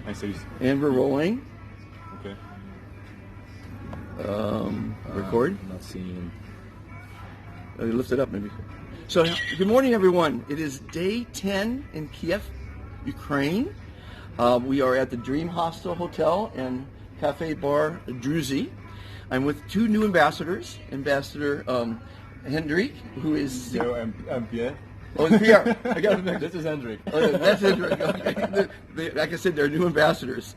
I see. And we're rolling. Okay. Record. I'm not seeing. Lift it up, maybe. So, good morning, everyone. It is day 10 in Kiev, Ukraine. We are at the Dream Hostel Hotel and Cafe Bar Druzy. I'm with two new ambassadors. Ambassador Hendrik, who is... No, I'm Pierre. Oh, it's Pierre. I got it. This is Hendrik. That's Hendrik. Okay. Like I said, they're new ambassadors.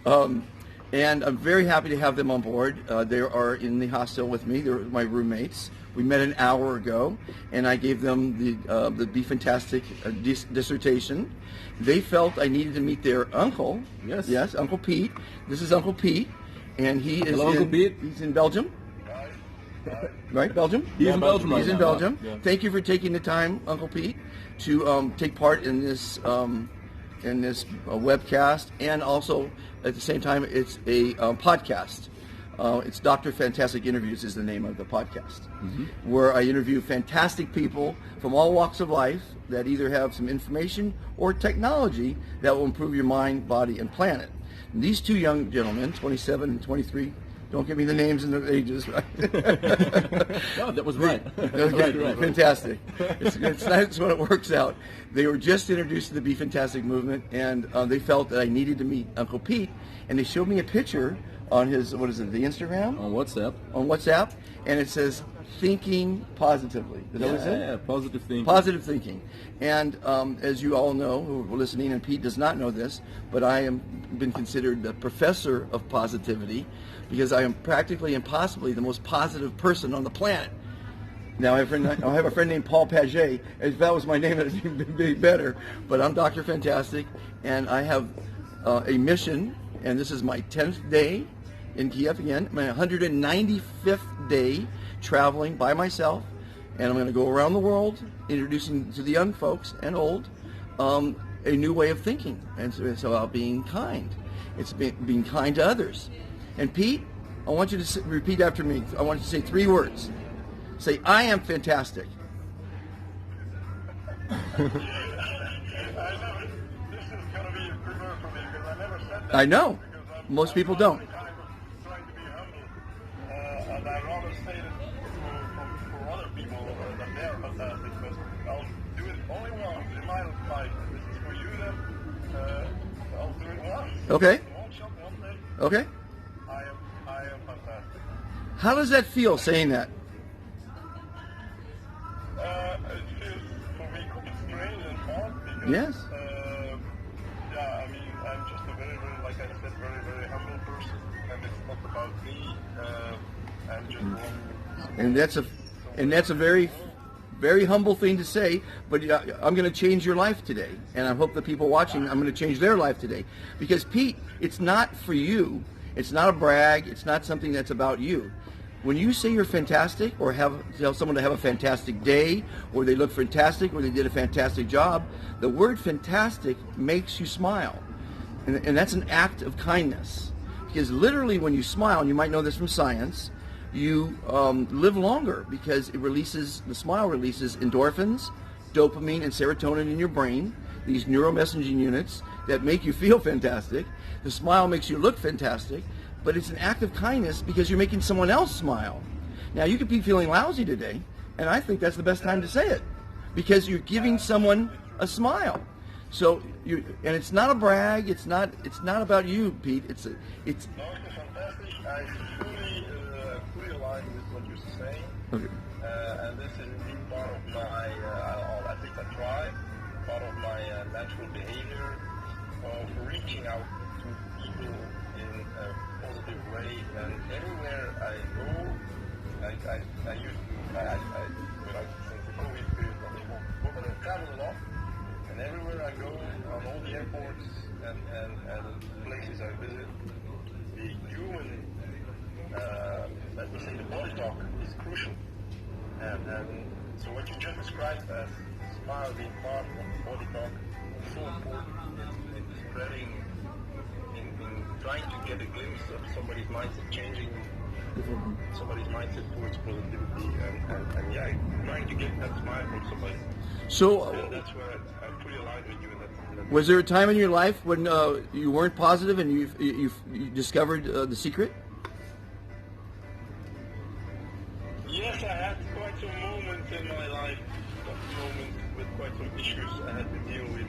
And I'm very happy to have them on board. They are in the hostel with me. They're my roommates. We met an hour ago, and I gave them the Be Fantastic dissertation. They felt I needed to meet their uncle. Yes. Yes, Uncle Pete. This is Uncle Pete, and he is Hello, Uncle Pete. He's in Belgium. Right, Belgium? He's in Belgium right He's in now. Belgium. Yeah. Thank you for taking the time, Uncle Pete, to take part in this webcast, and also at the same time, it's a podcast. It's Dr. Fantastic Interviews is the name of the podcast, where I interview fantastic people from all walks of life that either have some information or technology that will improve your mind, body, and planet. And these two young gentlemen, 27 and 23, don't give me the names and the ages, right? No, that was right. Okay, right. Fantastic. It's nice when it works out. They were just introduced to the Be Fantastic movement, and they felt that I needed to meet Uncle Pete, and they showed me a picture on his, what is it, the Instagram? On WhatsApp. On WhatsApp, and it says, thinking positively. Is that what it said? Yeah, positive thinking. Positive thinking. And as you all know, who are listening, and Pete does not know this, but I am been considered the professor of positivity because I am practically and possibly the most positive person on the planet. Now I have a friend named Paul Paget. If that was my name, it would be better. But I'm Dr. Fantastic, and I have a mission, and this is my 10th day in Kiev again, my 195th day traveling by myself, and I'm going to go around the world introducing to the young folks and old a new way of thinking. And so it's about being kind. It's being kind to others. And Pete, I want you to repeat after me. I want you to say 3 words. Say, I am fantastic. I know. Most people don't. Okay. Okay. I am fantastic. How does that feel, saying that? It feels for me quite strange and odd because Yes. Yeah, I mean I'm just a very, very, like I said, very, very humble person, and it's not about me. I'm just one. And that's a very, very humble thing to say, but I'm going to change your life today, and I hope the people watching, I'm going to change their life today. Because Pete, it's not for you. It's not a brag. It's not something that's about you. When you say you're fantastic, or tell someone to have a fantastic day, or they look fantastic, or they did a fantastic job, the word fantastic makes you smile. And that's an act of kindness. Because literally when you smile, and you might know this from science, you live longer because the smile releases endorphins, dopamine, and serotonin in your brain, these neuromessaging units that make you feel fantastic. The smile makes you look fantastic, but it's an act of kindness because you're making someone else smile. Now, you could be feeling lousy today, and I think that's the best time to say it because you're giving someone a smile. So, and it's not a brag. It's not about you, Pete. It's. No, it's fantastic. I fully align with what you're saying. Okay. And this is indeed part of my, I think I try, part of my natural behavior of reaching out to people in a positive way. And everywhere I go, I used to, since the COVID period, but I travel a lot. And everywhere I go, on all the airports and places I visit, the human, let me say, the body talk is crucial. And so what you just described as smile being part of the body talk is so important in spreading, in trying to get a glimpse of somebody's mindset changing, somebody's mindset towards positivity, and yeah, trying to get that smile from somebody. So, And that's where I fully align with you in that. was there a time in your life when you weren't positive and you discovered the secret? Yes, I had quite some moments in my life, tough moments with quite some issues I had to deal with.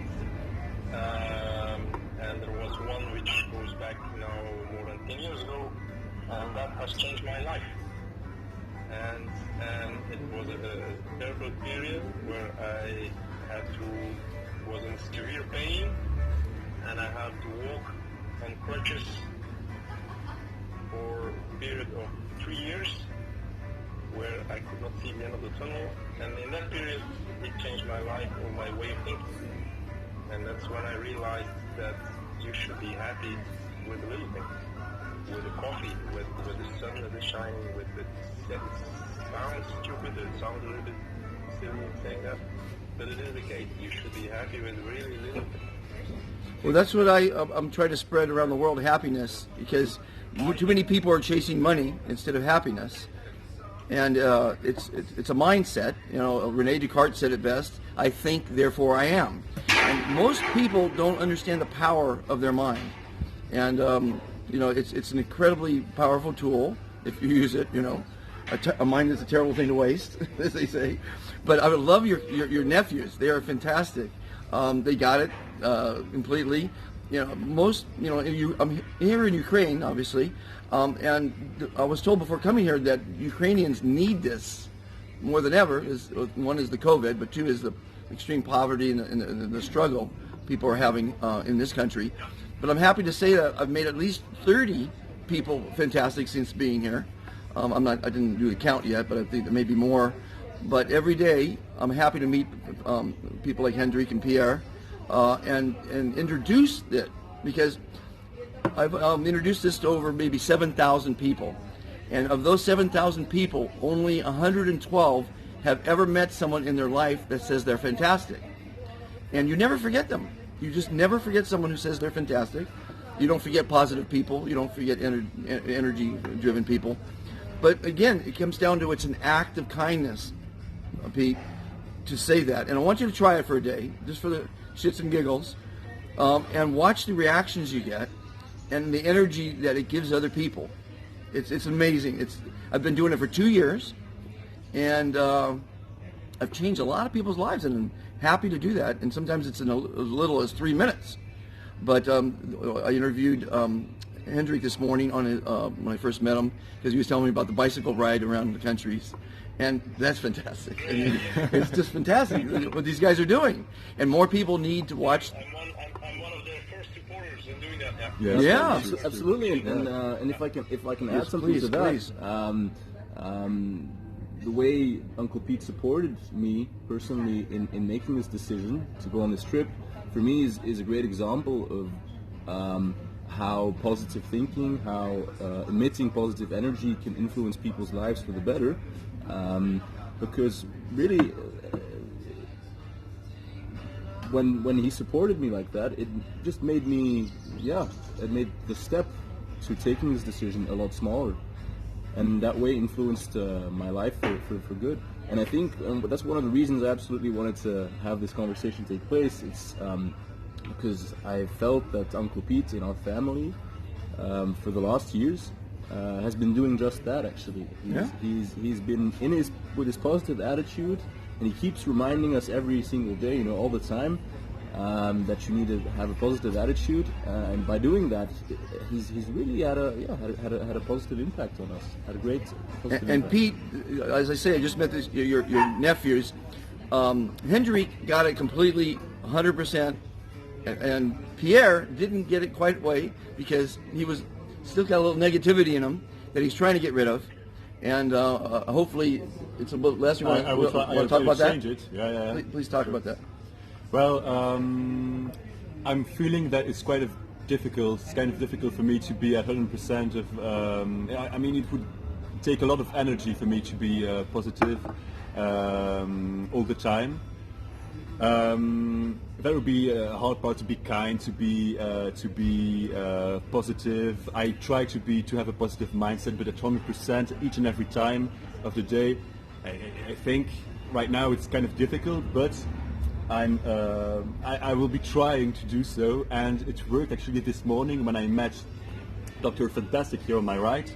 And there was one which goes back now more than 10 years ago, and that has changed my life. And it was a terrible period where I was in severe pain, and I had to walk on crutches for a period of 3 years, where I could not see the end of the tunnel. And in that period, it changed my life or my way of thinking. And that's when I realized that you should be happy with the little things, with the coffee, with the sun that is shining, with the that it sounds stupid, it sounds a little bit silly saying that, but it is the case. You should be happy with really little things. Well, that's what I'm trying to spread around the world, happiness, because too many people are chasing money instead of happiness. And it's a mindset. You know, Rene Descartes said it best: "I think, therefore I am." And most people don't understand the power of their mind. And you know, it's an incredibly powerful tool if you use it. You know, a mind is a terrible thing to waste, as they say. But I would love your nephews. They are fantastic. They got it completely. You know, I'm here in Ukraine, obviously, and I was told before coming here that Ukrainians need this more than ever. One is the COVID, but two is the extreme poverty and the struggle people are having in this country. But I'm happy to say that I've made at least 30 people fantastic since being here. I didn't do the count yet, but I think there may be more. But every day, I'm happy to meet people like Hendrik and Pierre and introduce it, because I've introduced this to over maybe 7,000 people. And of those 7,000 people, only 112 have ever met someone in their life that says they're fantastic. And you never forget them. You just never forget someone who says they're fantastic. You don't forget positive people. You don't forget energy-driven people. But again, it comes down to it's an act of kindness, Pete, to say that. And I want you to try it for a day, just for the shits and giggles, and watch the reactions you get and the energy that it gives other people. It's amazing. I've been doing it for 2 years, and I've changed a lot of people's lives, and I'm happy to do that. And sometimes it's in as little as 3 minutes. But I interviewed Hendrik this morning when I first met him, because he was telling me about the bicycle ride around the countries. And that's fantastic. I mean, it's just fantastic what these guys are doing. And more people need to watch. I'm one of their first supporters in doing that. Yeah. Absolutely. And if I can add Yes, something please, to that, please. The way Uncle Pete supported me personally in making this decision to go on this trip, for me is a great example of how positive thinking, how emitting positive energy can influence people's lives for the better. Because really, when he supported me like that, it just made me, it made the step to taking this decision a lot smaller, and that way influenced my life for good. And I think that's one of the reasons I absolutely wanted to have this conversation take place. It's because I felt that Uncle Pete in our family for the last years has been doing just that. Actually, he's been with his positive attitude, and he keeps reminding us every single day, all the time, that you need to have a positive attitude. And by doing that, he's really had a positive impact on us. Had a great positive And impact. Pete, as I say, I just met your nephews. Hendrik got it completely, 100%, and Pierre didn't get it quite right, because he was still got a little negativity in him that he's trying to get rid of. And hopefully it's a little less. You want to talk about that? Change it. Yeah. Please talk about that. Well, I'm feeling that it's kind of difficult. It's kind of difficult for me to be at 100% of. I mean, it would take a lot of energy for me to be positive all the time. That would be a hard part, to be kind, to be positive. I try to have a positive mindset, but at 100% each and every time of the day. I think right now it's kind of difficult, but I will be trying to do so, and it worked actually this morning when I met Dr. Fantastic here on my right.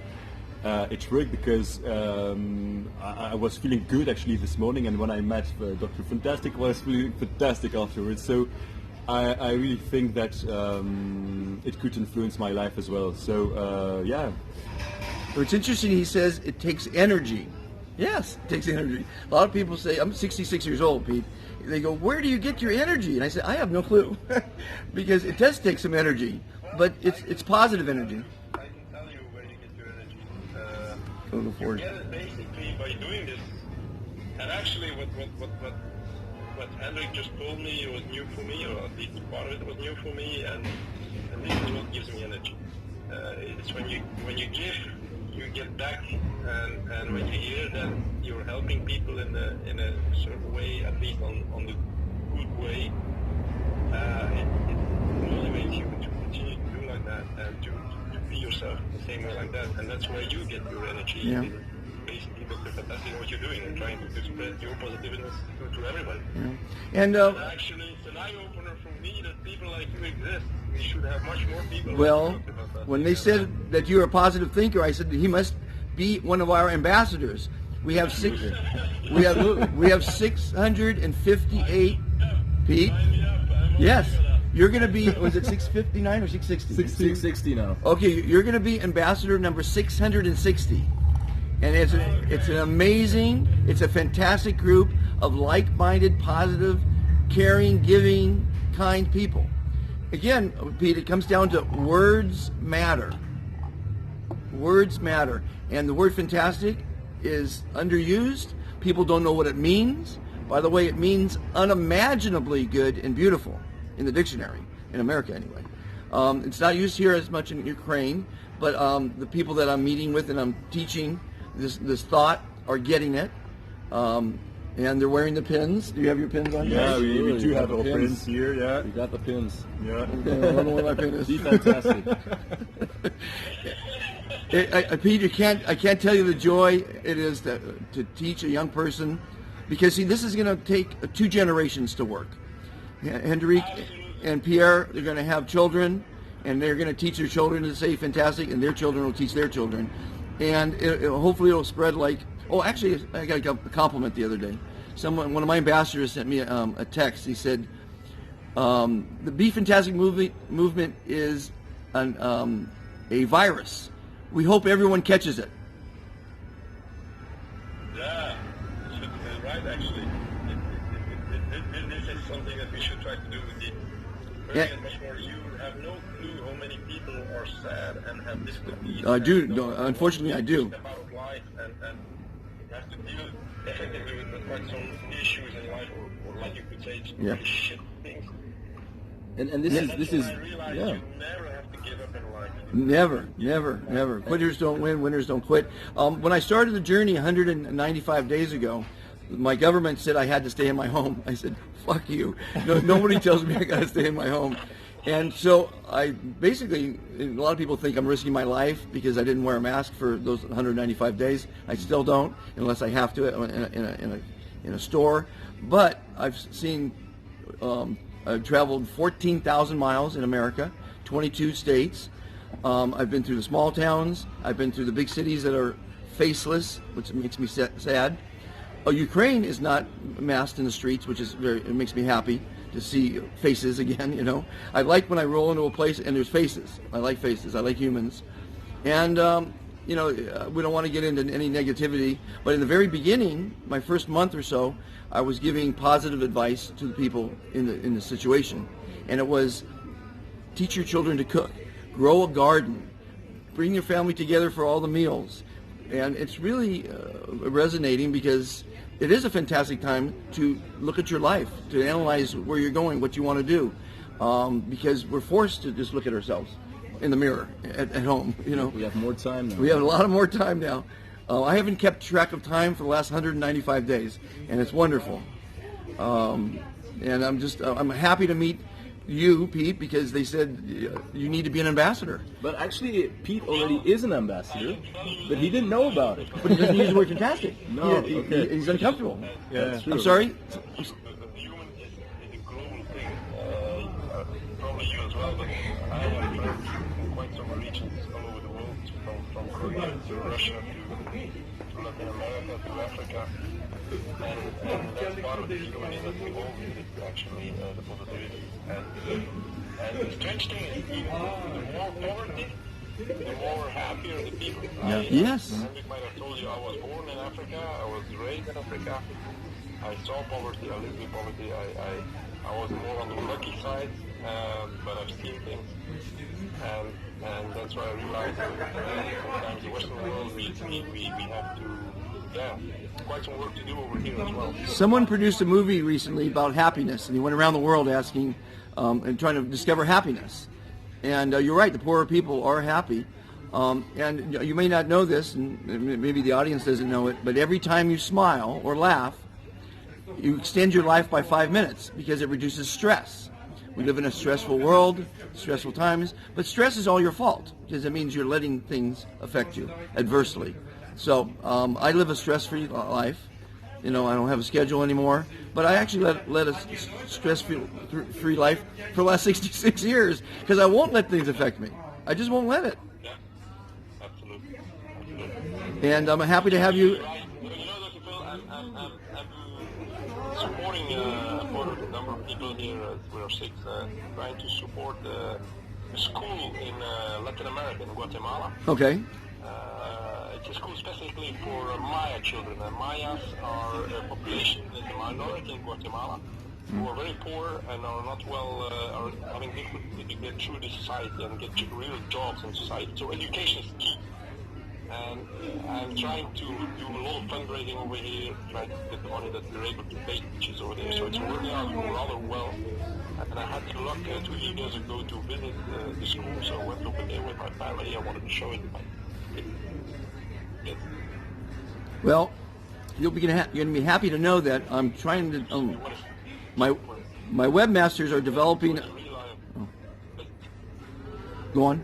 It worked because I was feeling good actually this morning, and when I met Dr. Fantastic, I was feeling fantastic afterwards. So I really think that it could influence my life as well. So yeah. So it's interesting, he says it takes energy. Yes, it takes energy. A lot of people say, I'm 66 years old, Pete. They go, where do you get your energy? And I say, I have no clue. Because it does take some energy, but it's positive energy. I can tell you where you get your energy. Go You forward. get it basically by doing this. And actually, what Hendrik just told me was new for me, or at least part of it was new for me, and this is what gives me energy. It's when you give, you get back, and when you hear that you're helping people in a certain way, at least on the good way, it motivates you to continue to do like that, and to be yourself the same way like that, and that's where you get your energy. Yeah. Basically, that's fantastic what you're doing, and trying to spread your positiveness to everybody. Yeah. And Actually, it's an eye-opener for me that people like you exist. We should have much more people. well, like you about that. when they said that you're a positive thinker, I said he must be one of our ambassadors. We have we have 658, Pete. Yes, you're going to be. Was it 659 or 660? 660 now. Okay, you're going to be ambassador number 660, and it's an amazing, it's a fantastic group of like-minded, positive, caring, giving, kind people. Again, Pete, it comes down to words matter. Words matter, and the word fantastic is underused. People don't know what it means. By the way, it means unimaginably good and beautiful in the dictionary, in America anyway. It's not used here as much in Ukraine, but the people that I'm meeting with and I'm teaching this thought are getting it. And they're wearing the pins. Do you have your pins on? Yeah, we Absolutely. do have We our got pins here. Yeah, We got the pins. yeah. Okay, I don't know what my pin is. Be fantastic. Pete, I can't tell you the joy it is to teach a young person, because see, this is going to take 2 generations to work. Hendrik and Pierre, they're going to have children, and they're going to teach their children to say fantastic, and their children will teach their children, and hopefully it'll spread like. Oh, actually, I got a compliment the other day. One of my ambassadors sent me a text. He said, "The Be Fantastic movement is a virus. We hope everyone catches it." Yeah, right. Actually, this is something that we should try to do. Yeah. Get much more. You have no clue how many people are sad and have difficulties. I do. No, unfortunately, I do. About life and have to deal effectively with quite some issues in life, or like you could say, Yeah. really shit things. And this is I realized yeah. you never have to give up in life. Never. Quitters don't win, winners don't quit. When I started the journey 195 days ago, my government said I had to stay in my home. I said, fuck you. No, nobody tells me I got to stay in my home. And so I basically, a lot of people think I'm risking my life because I didn't wear a mask for those 195 days. I still don't, unless I have to in a store. But I've seen, I've traveled 14,000 miles in America, 22 states. I've been through the small towns. I've been through the big cities that are faceless, which makes me sad. Ukraine is not masked in the streets, which is it makes me happy to see faces again, you know. I like when I roll into a place and there's faces. I like faces. I like humans. And, you know, we don't want to get into any negativity, but in the very beginning, my first month or so, I was giving positive advice to the people in the situation. And it was, teach your children to cook, grow a garden, bring your family together for all the meals. And it's really resonating because it is a fantastic time to look at your life, to analyze where you're going, what you want to do, because we're forced to just look at ourselves in the mirror at home. You know, We have more time now. we have a lot more time now. I haven't kept track of time for the last 195 days, and it's wonderful. And I'm happy to meet you, Pete, because they said you need to be an ambassador. But actually, Pete already is an ambassador, but he didn't know about it. But he doesn't use the word fantastic. No, He- okay. he's uncomfortable. Yeah. That's true. I'm sorry. The human is well, but I have friends in quite some regions all over the world, from Korea to Russia to Latin America to Africa. And that's part of the economy that we all needed, actually, the positivity. And the strange thing is, even the more poverty, the more happier the people. Yes. Henrik might have told you I was born in Africa, I was raised in Africa, I saw poverty, I lived with poverty, I was more on the lucky side, but I've seen things, and that's why I realized that sometimes the Western world, we have to, quite some work to do over here as well. Someone produced a movie recently about happiness, and he went around the world asking and trying to discover happiness. And you're right, the poorer people are happy. And you may not know this, and maybe the audience doesn't know it, but every time you smile or laugh, you extend your life by 5 minutes because it reduces stress. We live in a stressful world, stressful times, but stress is all your fault because it means you're letting things affect you adversely. So I live a stress-free life. You know, I don't have a schedule anymore, but I actually led a stress-free life for the last 66 years because I won't let things affect me. I just won't let it. Yeah, absolutely. And I'm happy to have you. Right. You know, Dr. Phil, I'm supporting for a number of people here at We Are Six, trying to support a school in Latin America, in Guatemala. Okay. It's a school specifically for Maya children. Mayas are a population, is a minority in Guatemala, who are very poor and are not well, are having difficulty to get through the society and get real jobs in society. So education is key. And I'm trying to do a lot of fundraising over here, trying to get the money that we're able to pay teachers over there. So it's working out rather well. And I had the luck 2 years ago to visit the school, so I went over there with my family. I wanted to show it to my kids. Yes. Well, you're going to be happy to know that I'm trying to. My webmasters are developing. Oh. Go on.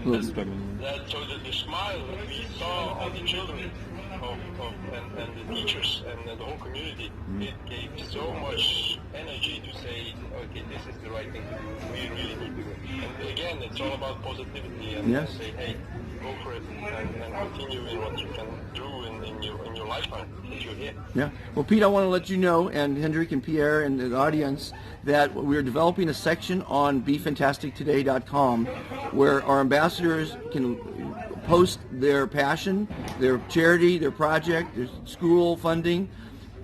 So the smile that we saw on the children and the teachers and the whole community, it gave so much energy to say, okay, this is the right thing to do. We really need to do it. And again, it's all about positivity and Yes. say, hey, go for it and continue in what you can do in your lifetime that you're here. Yeah. Well, Pete, I want to let you know, and Hendrik and Pierre and the audience, that we're developing a section on BeFantasticToday.com where our ambassadors can post their passion, their charity, their project, their school funding,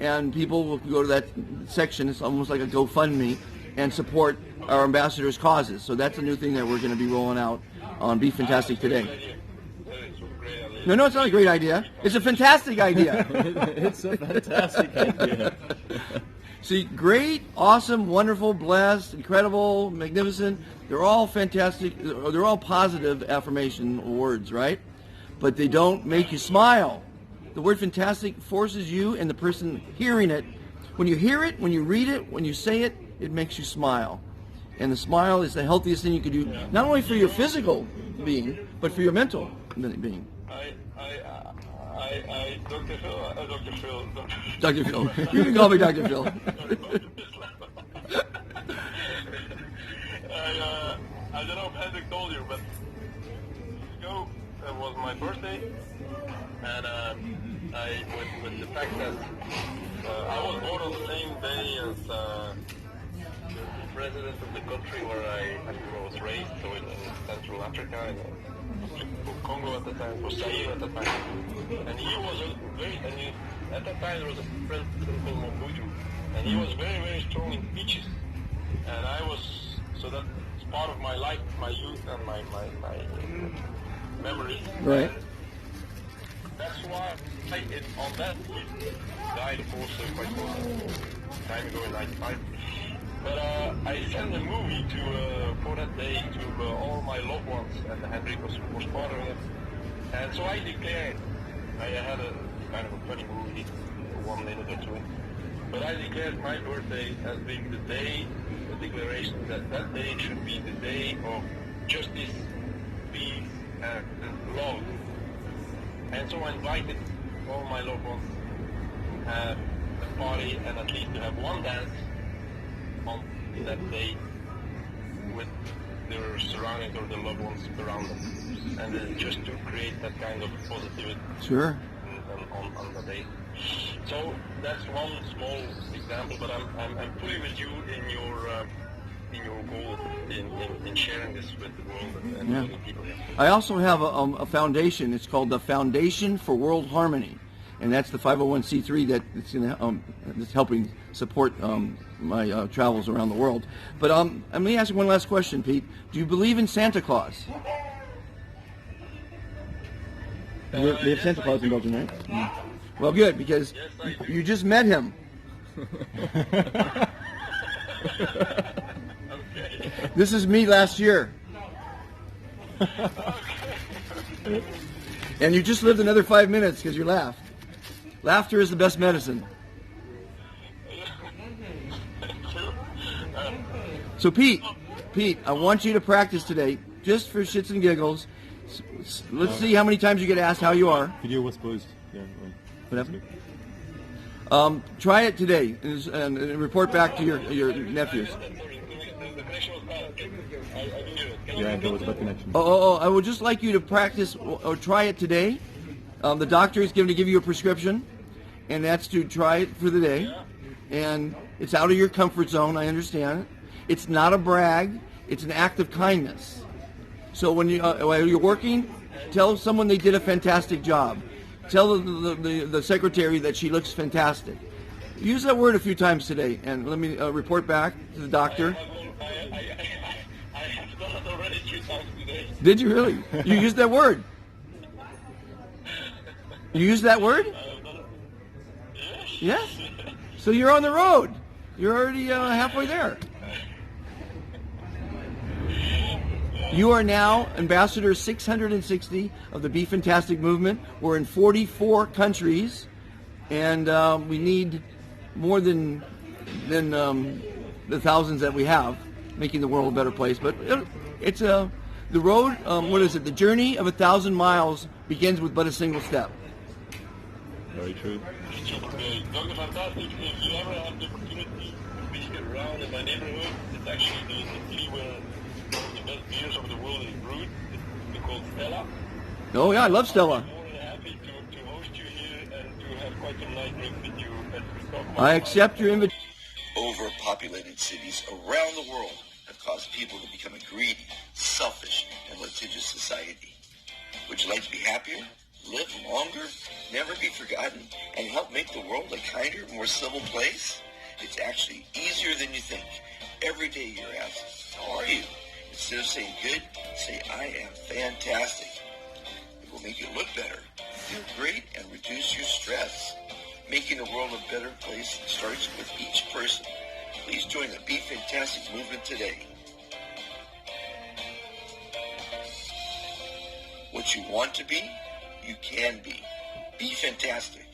and people will go to that section. It's almost like a GoFundMe and support our ambassadors' causes. So that's a new thing that we're going to be rolling out on Be Fantastic Today. No, it's not a great idea. It's a fantastic idea. It's a fantastic idea. See, great, awesome, wonderful, blessed, incredible, magnificent. They're all fantastic. They're all positive affirmation words, right? But they don't make you smile. The word fantastic forces you and the person hearing it. When you hear it, when you read it, when you say it, it makes you smile. And the smile is the healthiest thing you can do, not only for your physical being, but for your mental being. Dr. Phil. You can call me Dr. Phil. I don't know if Hendrik told you, but ago it was my birthday, and with the fact that I was born on the same day as the president of the country where I was raised, so in Central Africa, in Congo at the time, or Zaire at the time, and he was at that time there was a president called Mobutu, and he was very, very strong in speeches, and I was, so that's part of my life, my youth, and my memories. Right. That's why on that he died, of course, quite some time ago in '95. But I sent a movie for that day to all my loved ones, and Hendrik was part of it. And so I declared, I had a kind of a funny movie, 1 minute or two, but I declared my birthday as being the day, the declaration that day should be the day of justice, peace, and love. And so I invited all my loved ones to have a party and at least to have one dance on that day with their surroundings or the loved ones around them, and just to create that kind of positivity Sure. on the day. So that's one small example, but I'm fully with you in your goal in sharing this with the world and Yeah. with the people. I also have a foundation. It's called the Foundation for World Harmony, and that's the 501c3 that's helping support my travels around the world. But let me ask you one last question, Pete. Do you believe in Santa Claus? They have Santa Claus in Belgium, right? Mm. Well, good, because you just met him. This is me last year. And you just lived another 5 minutes because you laughed. Laughter is the best medicine. So Pete, I want you to practice today, just for shits and giggles. Let's see how many times you get asked how you are. Video was posted. Yeah, right. What happened? Try it today and report back to your nephews. Yeah, there was a bad connection. I would just like you to practice or try it today. The doctor is going to give you a prescription, and that's to try it for the day. And it's out of your comfort zone, I understand it. It's not a brag. It's an act of kindness. So when while you're working, tell someone they did a fantastic job. Tell the secretary that she looks fantastic. Use that word a few times today, and let me report back to the doctor. I have done it already 3 times today. Did you really? You used that word? You used that word? Yes. So you're on the road. You're already halfway there. You are now Ambassador 660 of the Be Fantastic movement. We're in 44 countries, and we need more than the thousands that we have, making the world a better place. But it's the road. What is it? The journey of 1,000 miles begins with but a single step. Very true. Dr. Fantastic, if you ever have the opportunity to be around in my neighborhood, it's actually the city where the best beers of the world is brewed. It's called Stella. Oh yeah, I love Stella. I'm more than happy to host you here and to have quite some nice drinks with you. And to talk about I accept your invitation. Overpopulated cities around the world have caused people to become a greedy, selfish, and litigious society. Would you like to be happier, live longer, never be forgotten, and help make the world a kinder, more civil place? It's actually easier than you think. Every day you're asked, how are you? Instead of saying good, say I am fantastic. It will make you look better, feel great, and reduce your stress. Making the world a better place starts with each person. Please join the Be Fantastic movement today. What you want to be, you can be. Be fantastic.